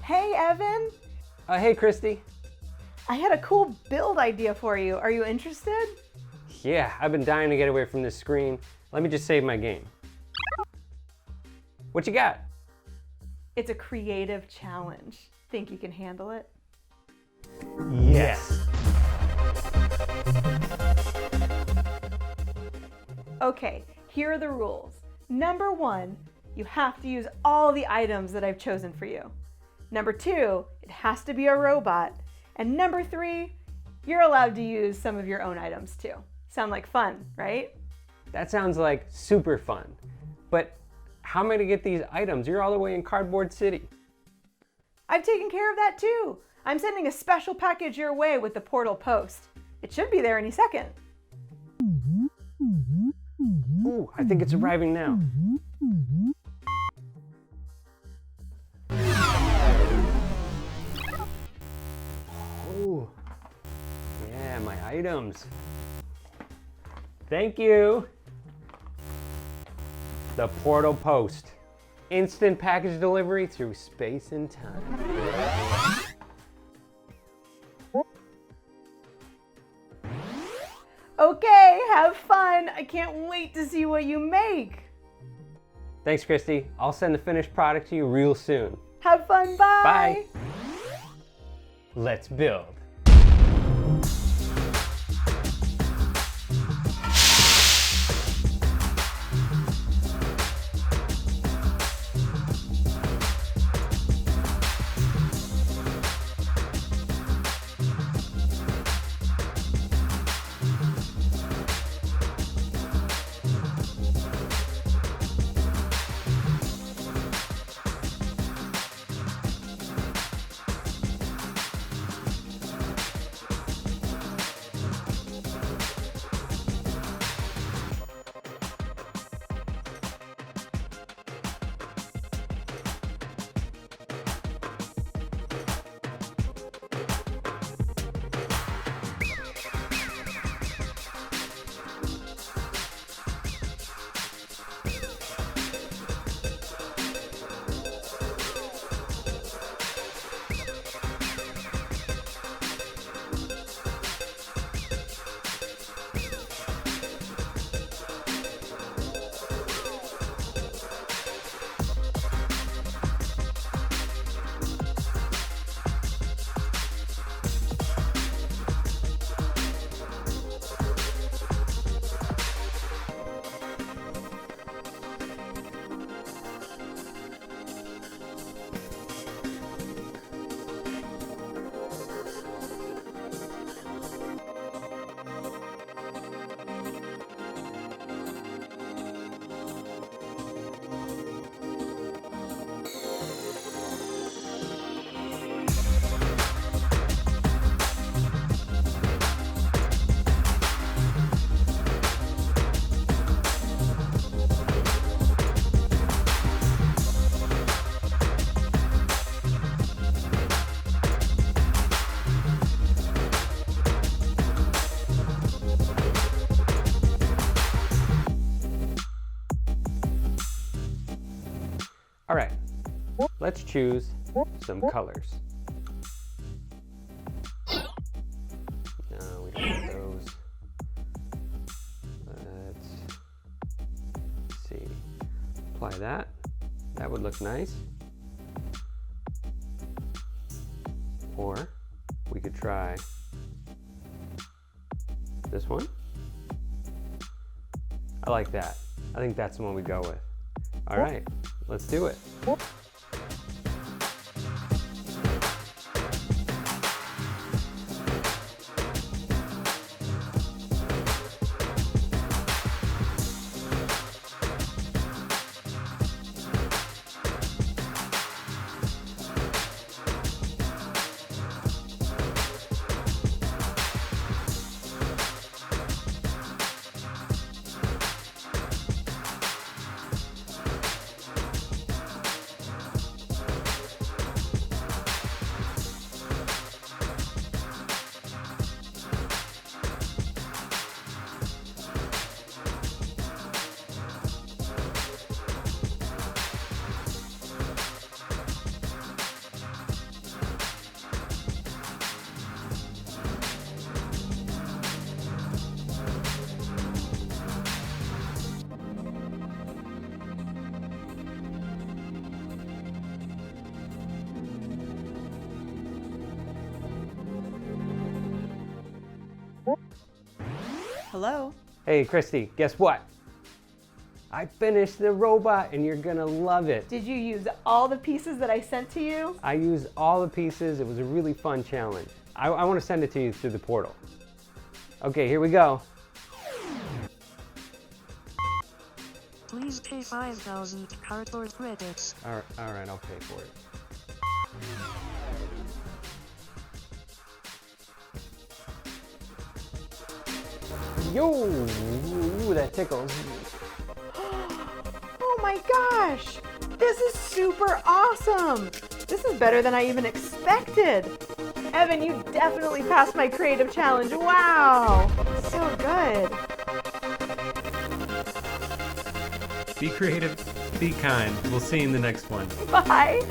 Hey, Evan. Hey, Christie. I had a cool build idea for you. Are you interested? Yeah, I've been dying to get away from this screen. Let me just save my game. What you got? It's a creative challenge. Think you can handle it? Yes. Okay, here are the rules. Number 1, you have to use all the items that I've chosen for you. Number 2, it has to be a robot. And number 3, you're allowed to use some of your own items too. Sound like fun, right? That sounds like super fun. But how am I gonna get these items? You're all the way in Cardboard City. I've taken care of that too. I'm sending a special package your way with the portal post. It should be there any second. Ooh, I think it's arriving now. Oh, yeah, my items. Thank you. The portal post. Instant package delivery through space and time. Okay, have fun. I can't wait to see what you make. Thanks, Christie. I'll send the finished product to you real soon. Have fun, bye. Bye. Let's build. All right, let's choose some colors. No, we don't want those. Let's see. Apply that. That would look nice. Or we could try this one. I like that. I think that's the one we go with. All right, let's do it. Hello? Hey, Christy, guess what? I finished the robot and you're gonna love it. Did you use all the pieces that I sent to you? I used all the pieces. It was a really fun challenge. I want to send it to you through the portal. Okay, here we go. Please pay 5,000 cardboard credits. All right, I'll pay for it. Yo, ooh, that tickles. Oh my gosh! This is super awesome! This is better than I even expected! Evan, you definitely passed my creative challenge. Wow! So good. Be creative, be kind. We'll see you in the next one. Bye!